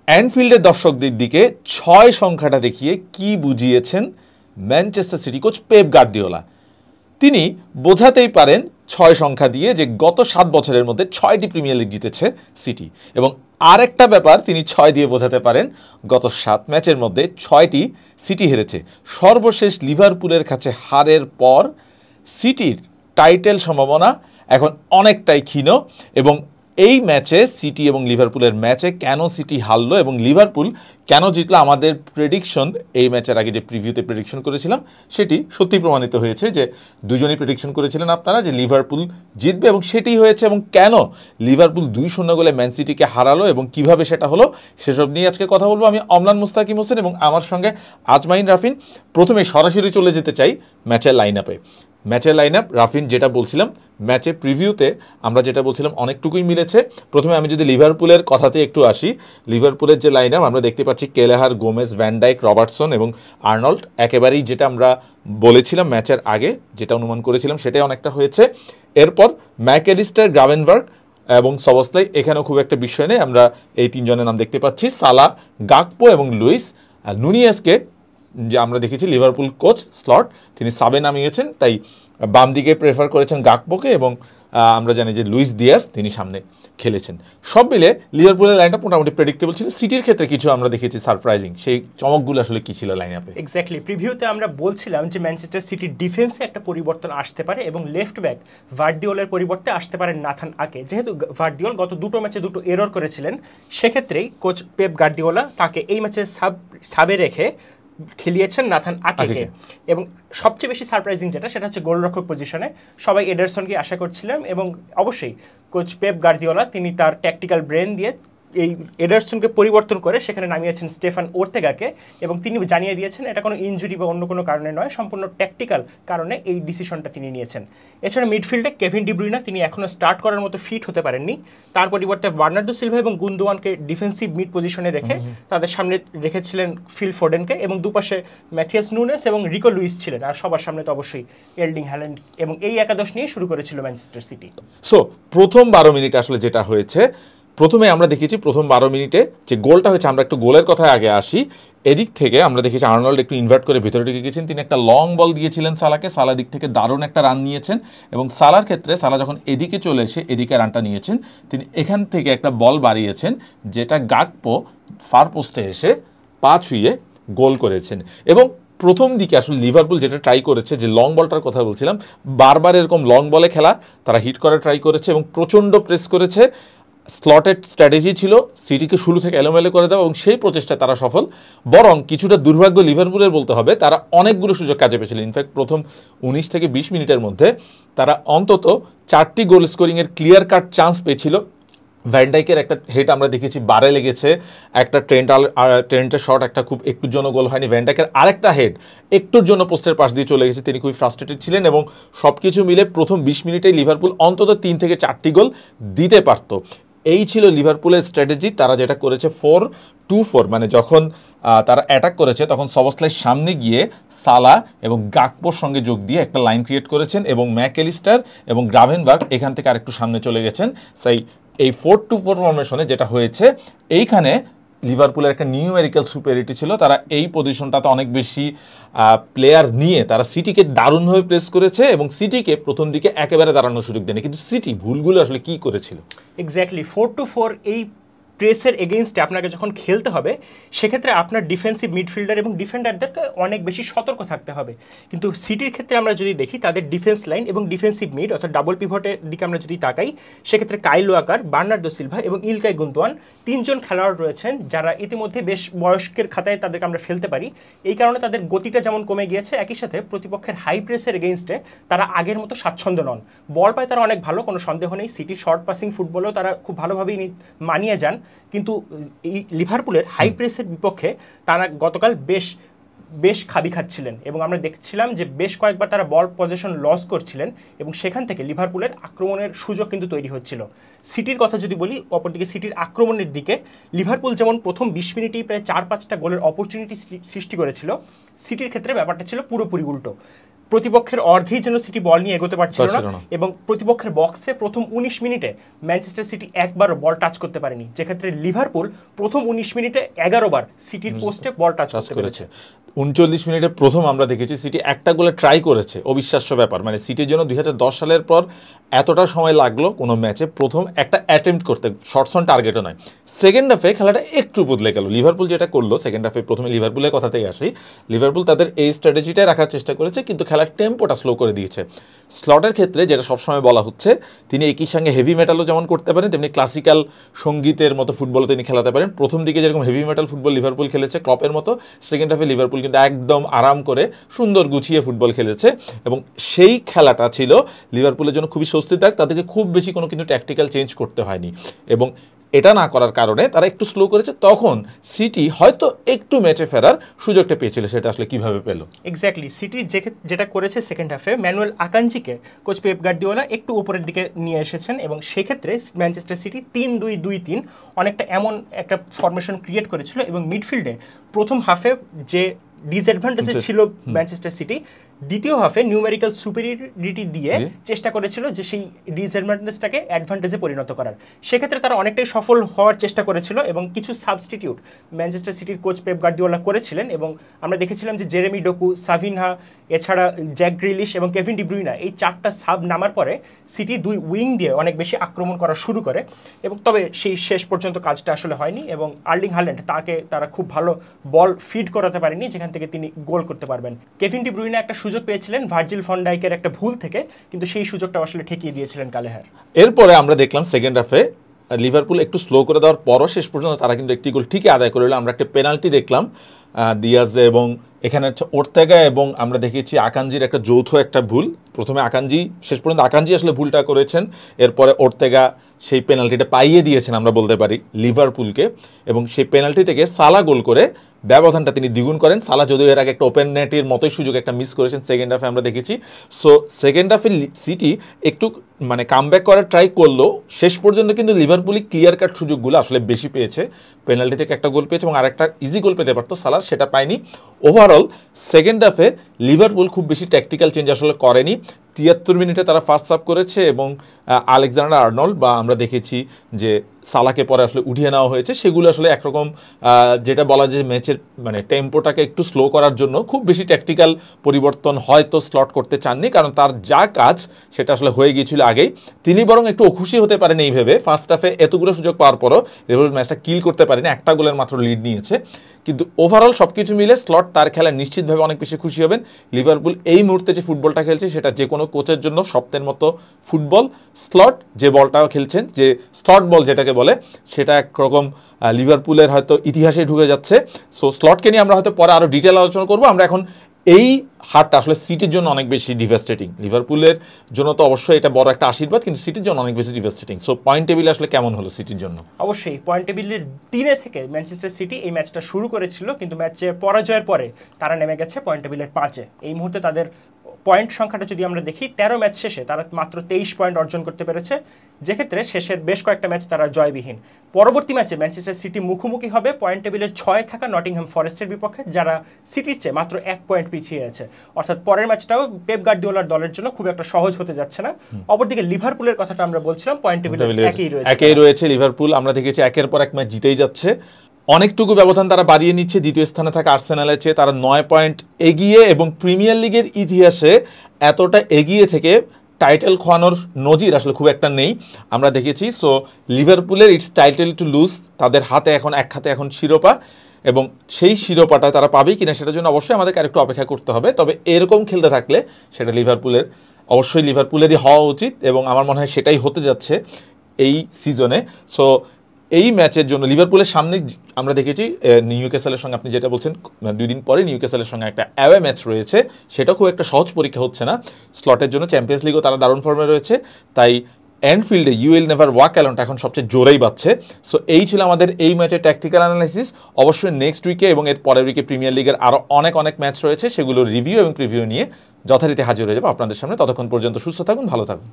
অ্যানফিল্ডের দর্শকদের দিকে ৬ সংখ্যাটা দেখিয়ে কি বুঝিয়েছেন Manchester City coach Pep Guardiola. তিনি বোঝাতেই পারেন ৬ সংখ্যা দিয়ে যে গত ৭ বছরের মধ্যে ৬টি প্রিমিয়ার লিগ জিতেছে সিটি, এবং আরেকটা ব্যাপার তিনি ৬ দিয়ে বোঝাতে পারেন, গত ৭ ম্যাচের মধ্যে ৬টি সিটি হেরেছে। সর্বশেষ লিভারপুলের কাছে হারের পর সিটির টাইটেল সম্ভাবনা এখন অনেকটাই ক্ষীণ, এবং এই ম্যাচে সিটি এবং লিভারপুলের ম্যাচে কেন সিটি হারলো এবং লিভারপুল কেন জিতলো, আমাদের প্রেডিকশন এই ম্যাচের আগে যে প্রিভিউতে প্রেডিকশন করেছিলাম সেটি সত্যি প্রমাণিত হয়েছে যে দুজনেই প্রেডিকশন করেছিলেন আপনারা যে লিভারপুল জিতবে, এবং সেটি হয়েছে। এবং কেন লিভারপুল 2-0 গোলে ম্যান সিটিকে হারালো এবং কিভাবে সেটা হলো, সেসব নিয়ে আজকে কথা বলবো। আমি অমলান মুস্তাকিম হোসেন এবং আমার সঙ্গে আজমাইন রাফিন। প্রথমে সরাসরি চলে যেতে চাই ম্যাচের লাইন আপে। ম্যাচের লাইন আপ রাফিন যেটা বলছিলাম, ম্যাচের প্রিভিউতে আমরা যেটা বলছিলাম অনেকটুকুই মিলেছে। প্রথমে আমি যদি লিভারপুলের কথাতে একটু আসি, লিভারপুলের যে লাইন আপ আমরা দেখতে পাচ্ছি কেলেহার, গোমেজ, ভ্যান ডাইক, রবার্টসন এবং আর্নল্ড, একেবারেই যেটা আমরা বলেছিলাম ম্যাচের আগে, যেটা অনুমান করেছিলাম সেটাই অনেকটা হয়েছে। এরপর ম্যাকঅ্যালিস্টার, গ্রাভেনবার্গ এবং সবসলাই, এখানেও খুব একটা বিষয় নেই, আমরা এই তিনজনের নাম দেখতে পাচ্ছি। সালা, গাকপো এবং লুইস। নুনিয়েসকে যে আমরা দেখেছি লিভারপুল কোচ স্লট তিনি সাবে নামিয়েছেন, তাই বাম দিকে প্রেফার করেছেন গাকপোকে, এবং আমরা জানি যে লুইস দিয়াস তিনি সামনে খেলেছেন। সব মিলে লিভারপুলের লাইনটা মোটামুটি প্রেডিক্টেবল ছিল। সিটির ক্ষেত্রে কিছু আমরা দেখেছি সারপ্রাইজিং, সেই চমকগুলো আসলে কি ছিল লাইন আপে? এক্স্যাক্টলি, প্রিভিউতে আমরা বলছিলাম যে ম্যানচেস্টার সিটির ডিফেন্সে একটা পরিবর্তন আসতে পারে এবং লেফট ব্যাক ভার্দিওলের পরিবর্তে আসতে পারে নাথান আকে। যেহেতু ভার্দিওল গত দুটো ম্যাচে দুটো এরর করেছিলেন, সেক্ষেত্রেই কোচ পেপ গার্দিওলা তাকে এই ম্যাচে সাবে রেখে খেলিয়েছেন নাথান আকেকে। এবং সবচেয়ে বেশি সারপ্রাইজিং যেটা, সেটা হচ্ছে গোলরক্ষক পজিশনে সবাই এডারসনকে আশা করছিলাম, এবং অবশ্যই কোচ পেপ গার্দিওলা তিনি তার ট্যাকটিক্যাল ব্রেন দিয়ে এই এডারসনকে পরিবর্তন করে সেখানে নামিয়েছেন স্টেফান ওর্তেগাকে, এবং তিনি জানিয়ে দিয়েছেন এটা কোনো ইনজুরি বা অন্য কোনো কারণে নয়, সম্পূর্ণ ট্যাকটিক্যাল কারণে এই ডিসিশনটা তিনি নিয়েছেন। এছাড়া মিডফিল্ডে কেভিন ডি ব্রুইনা তিনি এখনও স্টার্ট করার মতো ফিট হতে পারেননি, তার পরিবর্তে বার্নার্ডো সিলভা এবং গুন্দোয়ানকে ডিফেন্সিভ মিড পজিশনে রেখে তাদের সামনে রেখেছিলেন ফিল ফোডেনকে, এবং দুপাশে ম্যাথিয়াস নুনেস এবং রিকো লুইস ছিলেন, আর সবার সামনে তো অবশ্যই এর্লিং হ্যাল্যান্ড, এবং এই একাদশ নিয়ে শুরু করেছিল ম্যানচেস্টার সিটি। সো প্রথম 12 মিনিট আসলে যেটা হয়েছে, প্রথমে আমরা দেখেছি প্রথম 12 মিনিটে যে গোলটা হয়েছে, আমরা একটু গোলের কথায় আগে আসি। এদিক থেকে আমরা দেখেছি আর্নল্ড একটু ইনভার্ট করে ভিতরে ঢুকে গেছেন, তিনি একটা লং বল দিয়েছিলেন সালাকে, সালা দিক থেকে দারুণ একটা রান নিয়েছেন, এবং সালার ক্ষেত্রে সালা যখন এদিকে চলে এসে এদিকে রানটা নিয়েছেন, তিনি এখান থেকে একটা বল বাড়িয়েছেন যেটা গাকপো ফার পোস্টে এসে পা ছুঁয়ে গোল করেছেন। এবং প্রথম দিকে আসলে লিভারপুল যেটা ট্রাই করেছে, যে লং বলটার কথা বলছিলাম, বারবার এরকম লং বলে খেলা তারা হিট করার ট্রাই করেছে এবং প্রচণ্ড প্রেস করেছে। স্লটেড স্ট্র্যাটেজি ছিল সিটিকে শুরু থেকে এলোমেলো করে দেওয়া, এবং সেই প্রচেষ্টায় তারা সফল। বরং কিছুটা দুর্ভাগ্য লিভারপুলের বলতে হবে, তারা অনেকগুলো সুযোগ কাজে পেয়েছিল। ইনফ্যাক্ট প্রথম 19 থেকে 20 মিনিটের মধ্যে তারা অন্তত 4টি গোল স্কোরিংয়ের ক্লিয়ার কাট চান্স পেয়েছিল। ভ্যান ডাইকের একটা হেড আমরা দেখেছি বারে লেগেছে, একটা ট্রেন্টের শট একটা খুব একটুর জন্য গোল হয়নি, ভ্যান ডাইকের আরেকটা হেড একটুর জন্য পোস্টের পাশ দিয়ে চলে গেছে, তিনি খুবই ফ্রাস্ট্রেটেড ছিলেন। এবং সব কিছু মিলে প্রথম 20 মিনিটেই লিভারপুল অন্তত 3 থেকে 4টি গোল দিতে পারত। এই ছিল লিভারপুলের স্ট্র্যাটেজি। তারা যেটা করেছে 4-2-4, মানে যখন তারা অ্যাটাক করেছে তখন সবসলাই সামনে গিয়ে সালা এবং গাকপোর সঙ্গে যোগ দিয়ে একটা লাইন ক্রিয়েট করেছেন, এবং ম্যাকঅ্যালিস্টার এবং গ্রাভেনবার্গ এখান থেকে আরেকটু সামনে চলে গেছেন। সেই এই 4-2-4 ফরমেশনে যেটা হয়েছে, এইখানে লিভারপুলের একটা নিউমেরিক্যাল সুপিরিয়রিটি ছিল। তারা এই পজিশনটাতে অনেক বেশি প্লেয়ার নিয়ে তারা সিটিকে দারুণভাবে প্রেস করেছে, এবং সিটিকে প্রথম দিকে একেবারে দাঁড়ানোর সুযোগ দেয়নি। কিন্তু সিটি ভুলগুলো আসলে কী করেছিল? এক্স্যাক্টলি, 4-2-4 এই প্রেসের এগেইনস্টে আপনাকে যখন খেলতে হবে, সেক্ষেত্রে আপনার ডিফেন্সিভ মিডফিল্ডার এবং ডিফেন্ডারদেরকে অনেক বেশি সতর্ক থাকতে হবে। কিন্তু সিটির ক্ষেত্রে আমরা যদি দেখি, তাদের ডিফেন্স লাইন এবং ডিফেন্সিভ মিড অর্থাৎ ডাবল পিভটের দিকে আমরা যদি তাকাই, সেক্ষেত্রে কাইল ওয়াকার, বার্নার্ডো সিলভা এবং ইলকাই গুন্দোয়ান 3 জন খেলোয়াড় রয়েছেন যারা ইতিমধ্যে বেশ বয়স্কের খাতায় তাদেরকে আমরা ফেলতে পারি। এই কারণে তাদের গতিটা যেমন কমে গিয়েছে, একই সাথে প্রতিপক্ষের হাই প্রেসের এগেইনস্টে তারা আগের মতো স্বাচ্ছন্দ্য নন। বল পায় তারা অনেক ভালো, কোনো সন্দেহ নেই। সিটির শর্ট পাসিং ফুটবলেও তারা খুব ভালোভাবেই মানিয়ে যান, কিন্তু এই লিভারপুলের হাই প্রেসের বিপক্ষে তারা গতকাল বেশ খাবি খাচ্ছিলেন, এবং আমরা দেখছিলাম যে বেশ কয়েকবার তারা বল পজিশন লস করছিলেন, এবং সেখান থেকে লিভারপুলের আক্রমণের সুযোগ কিন্তু তৈরি হচ্ছিল। সিটির কথা যদি বলি, অপরদিকে সিটির আক্রমণের দিকে লিভারপুল যেমন প্রথম 20 মিনিটেই প্রায় 4-5টা গোলের অপরচুনিটি সৃষ্টি করেছিল, সিটির ক্ষেত্রে ব্যাপারটা ছিল পুরোপুরি উল্টো। প্রতিপক্ষের অর্ধেই যেন সিটি বল নিয়ে এগোতে পারছিল না এবং প্রতিপক্ষের বক্সে প্রথম 19 মিনিটে ম্যানচেস্টার সিটি একবারও বল টাচ করতে পারেনি, যেক্ষেত্রে লিভারপুল প্রথম 19 মিনিটে 11 বার সিটির পোস্টে বল টাচ করতে পেরেছে। 39 মিনিটে প্রথম আমরা দেখেছি সিটি একটা গোলে ট্রাই করেছে, অবিশ্বাস্য ব্যাপার। মানে সিটির জন্য 2010 সালের পর এতটা সময় লাগলো কোনো ম্যাচে প্রথম একটা অ্যাটেম্প্ট করতে, শর্টস অন টার্গেটও নয়। সেকেন্ড হাফে খেলাটা একটু বদলে গেল। লিভারপুল যেটা করলো সেকেন্ড হাফে, প্রথমে লিভারপুলের কথাতেই আসি, লিভারপুল তাদের এই স্ট্র্যাটেজিটাই রাখার চেষ্টা করেছে, কিন্তু খেলার টেম্পোটা স্লো করে দিয়েছে। স্লটের ক্ষেত্রে যেটা সবসময় বলা হচ্ছে, তিনি একই সঙ্গে হেভি মেটালও যেমন করতে পারেন, তেমনি ক্লাসিক্যাল সঙ্গীতের মতো ফুটবলও তিনি খেলাতে পারেন। প্রথম দিকে যেরকম হেভি মেটাল ফুটবল লিভারপুল খেলেছে ক্লপের মতো, সেকেন্ড হাফে লিভারপুল কিন্তু একদম আরাম করে সুন্দর গুছিয়ে ফুটবল খেলেছে এবং সেই খেলাটা ছিল লিভারপুলের জন্য খুবই স্বস্তিদায়ক। তাদেরকে খুব বেশি কোনো কিন্তু ট্যাকটিক্যাল চেঞ্জ করতে হয়নি এবং এটা না করার কারণে তারা একটু স্লো করেছে। তখন সিটি হয়তো একটু ম্যাচে ফেরার সুযোগটা পেয়েছিল, সেটা আসলে কিভাবে পেল? এক্স্যাক্টলি, সিটি যেটা করেছে সেকেন্ড হাফে, ম্যানুয়েল আকাঞ্জিকে কোচ পেপ গার্দিওলা একটু উপরের দিকে নিয়ে এসেছেন এবং সেক্ষেত্রে ম্যানচেস্টার সিটি 3-2-2-3 অনেকটা এমন একটা ফরমেশন ক্রিয়েট করেছিল এবং মিডফিল্ডে প্রথম হাফে যে ডিসঅ্যাডভান্টেজে ছিল ম্যানচেস্টার সিটি, দ্বিতীয় হাফে নিউমেরিক্যাল সুপিরিয়রিটি দিয়ে চেষ্টা করেছিল যে সেই ডিসঅ্যাডভান্টেজটাকে অ্যাডভান্টেজে পরিণত করার। সেক্ষেত্রে তারা অনেকটাই সফল হওয়ার চেষ্টা করেছিল এবং কিছু সাবস্টিটিউট ম্যানচেস্টার সিটির কোচ পেপ গার্দিওলা করেছিলেন এবং আমরা দেখেছিলাম যে জেরেমি ডোকু, সাভিনহা, এছাড়া জ্যাক গ্রিলিশ এবং কেভিন ডি ব্রুইনা, এই 4টা সাব নামার পরে সিটি 2 উইং দিয়ে অনেক বেশি আক্রমণ করা শুরু করে এবং তবে সেই শেষ পর্যন্ত কাজটা আসলে হয়নি এবং আর্লিং হাল্যান্ড তাকে তারা খুব ভালো বল ফিড করাতে পারেনি যেখান থেকে তিনি গোল করতে পারবেন। কেভিন ডি ব্রুইনা একটা সুযোগ পেয়েছিলেন ভার্জিল ফন ডাইকের একটা ভুল থেকে, কিন্তু সেই সুযোগটা আসলে ঠেকিয়ে দিয়েছিলেন কালেহার। এরপরে আমরা দেখলাম সেকেন্ড হাফে লিভারপুল একটু স্লো করে দেওয়ার পরও শেষ পর্যন্ত তারা কিন্তু একটি গোল ঠিকই আদায় করে নিল। আমরা একটা পেনাল্টি দেখলাম দিয়াজ এবং এখানে ওর্তেগা এবং আমরা দেখেছি আকাঞ্জির একটা যৌথ একটা ভুল। প্রথমে আকাঞ্জি, শেষ পর্যন্ত আকাঞ্জি আসলে ভুলটা করেছেন, এরপরে ওর্তেগা সেই পেনাল্টিটা পাইয়ে দিয়েছেন আমরা বলতে পারি লিভারপুলকে এবং সেই পেনাল্টি থেকে সালা গোল করে ব্যবধানটা তিনি দ্বিগুণ করেন। সালা যদিও এর আগে একটা ওপেন নেটের মতোই সুযোগ একটা মিস করেছেন সেকেন্ড হাফে আমরা দেখেছি। সো সেকেন্ড হাফে সিটি একটু মানে কামব্যাক করার ট্রাই করলো, শেষ পর্যন্ত কিন্তু লিভারপুলই ক্লিয়ার কাট সুযোগগুলো আসলে বেশি পেয়েছে। পেনাল্টি থেকে একটা গোল পেয়েছে এবং আরেকটা ইজি গোল পেতে পারতো সালার, সেটা পায়নি। ওভারঅল সেকেন্ড হাফে লিভারপুল খুব বেশি ট্যাকটিক্যাল চেঞ্জ আসলে করেনি। 73 মিনিটে তারা ফার্স্ট সাব করেছে এবং আলেকজান্ডার আর্নল্ড বা আমরা দেখেছি যে সালাকে পরে আসলে উঠিয়ে নেওয়া হয়েছে, সেগুলো আসলে একরকম যেটা বলা যায় ম্যাচের মানে টেম্পোটাকে একটু স্লো করার জন্য খুব বেশি ট্যাকটিক্যাল পরিবর্তন হয়তো স্লট করতে চাননি, কারণ তার যা কাজ সেটা আসলে হয়ে গিয়েছিল আগেই। তিনি বরং একটু অখুশি হতে পারেন এই ভেবে ফার্স্ট হাফে এতগুলো সুযোগ পাওয়ার পরও লিভারপুল ম্যাচটা কিল করতে পারেনি, একটা গোলের মাত্র লিড নিয়েছে। কিন্তু ওভারঅল সব কিছু মিলে স্লট তার খেলায় নিশ্চিতভাবে অনেক বেশি খুশি হবেন। লিভারপুল এই মুহূর্তে যে ফুটবলটা খেলছে সেটা যে কোনো কোচের জন্য স্বপ্নের মতো ফুটবল। স্লট যে বলটাও খেলছেন, যে স্লট বল যেটাকে বলে, সেটা একরকম লিভারপুলের হয়তো ইতিহাসে ঢুকে যাচ্ছে। সো স্লটকে নিয়ে আমরা হয়তো পরে আরও ডিটেল আলোচনা করবো। আমরা এখন এই হারটা আসলে সিটির জন্য অনেক বেশি ডিভাস্টেটিং। লিভারপুলের জন্য তো অবশ্যই এটা বড় একটা আশীর্বাদ, কিন্তু সিটির জন্য অনেক বেশি ডিভাস্টেটিং। সো পয়েন্ট টেবিল আসলে কেমন হলো সিটির জন্য? অবশ্যই পয়েন্ট টেবিলের 3 থেকে ম্যানচেস্টার সিটি এই ম্যাচটা শুরু করেছিল, কিন্তু ম্যাচে পরাজয়ের পরে তারা নেমে গেছে পয়েন্ট টেবিলের 5-এ। এই মুহূর্তে তাদের পয়েন্ট সংখ্যাটা যদি আমরা দেখি, 13 ম্যাচ শেষে তারা মাত্র 23 পয়েন্ট অর্জন করতে পেরেছে, যেক্ষেত্রে শেষের বেশ কয়েকটা ম্যাচ তারা জয়বিহীন। পরবর্তী ম্যাচে ম্যানচেস্টার সিটি মুখোমুখি হবে পয়েন্ট টেবিলের 6 থাকা নটিংহ্যাম ফরেস্টের বিপক্ষে, যারা সিটির চেয়ে মাত্র 1 পয়েন্ট পিছিয়ে আছে। অর্থাৎ পরের ম্যাচটাও পেপ গার্দিওলার দলের জন্য খুব একটা সহজ হতে যাচ্ছে না। অপরদিকে লিভারপুলের কথাটা আমরা বলছিলাম, পয়েন্ট টেবিলের একই রয়েছে লিভারপুল। আমরা দেখেছি একের পর এক ম্যাচ জিতেই যাচ্ছে, অনেকটুকু ব্যবধান তারা বাড়িয়ে নিচ্ছে। দ্বিতীয় স্থানে থাকা আর্সেনালের চেয়ে তারা 9 পয়েন্ট এগিয়ে এবং প্রিমিয়ার লিগের ইতিহাসে এতটা এগিয়ে থেকে টাইটেল খোয়ানোর নজির আসলে খুব একটা নেই আমরা দেখেছি। সো লিভারপুলের ইটস টাইটেল টু লুজ, তাদের হাতে এখন এক হাতে এখন শিরোপা এবং সেই শিরোপাটা তারা পাবেই কিনা সেটার জন্য অবশ্যই আমাদেরকে আরেকটু অপেক্ষা করতে হবে। তবে এরকম খেলতে থাকলে সেটা অবশ্যই লিভারপুলেরই হওয়া উচিত এবং আমার মনে হয় সেটাই হতে যাচ্ছে এই সিজনে। সো এই ম্যাচের জন্য লিভারপুলের সামনে আমরা দেখেছি নিউক্যাসলের সঙ্গে, আপনি যেটা বলছেন 2 দিন পরে নিউক্যাসলের সঙ্গে একটা অ্যাওয়ে ম্যাচ রয়েছে, সেটা খুব একটা সহজ পরীক্ষা হচ্ছে না স্লটের জন্য। চ্যাম্পিয়ন্স লিগও তারা দারুণ ফর্মে রয়েছে, তাই অ্যানফিল্ডে ইউ উইল নেভার ওয়াক অ্যালোনটা এখন সবচেয়ে জোরেই বাজছে। সো এই ছিল আমাদের এই ম্যাচের ট্যাকটিক্যাল অ্যানালাইসিস। অবশ্যই নেক্সট উইকে এবং এর পরের উইকে প্রিমিয়ার লিগের আরও অনেক ম্যাচ রয়েছে, সেগুলো রিভিউ এবং প্রিভিউ নিয়ে যথারীতি হাজির হয়ে যাবো আপনাদের সামনে। ততক্ষণ পর্যন্ত সুস্থ থাকুন, ভালো থাকুন।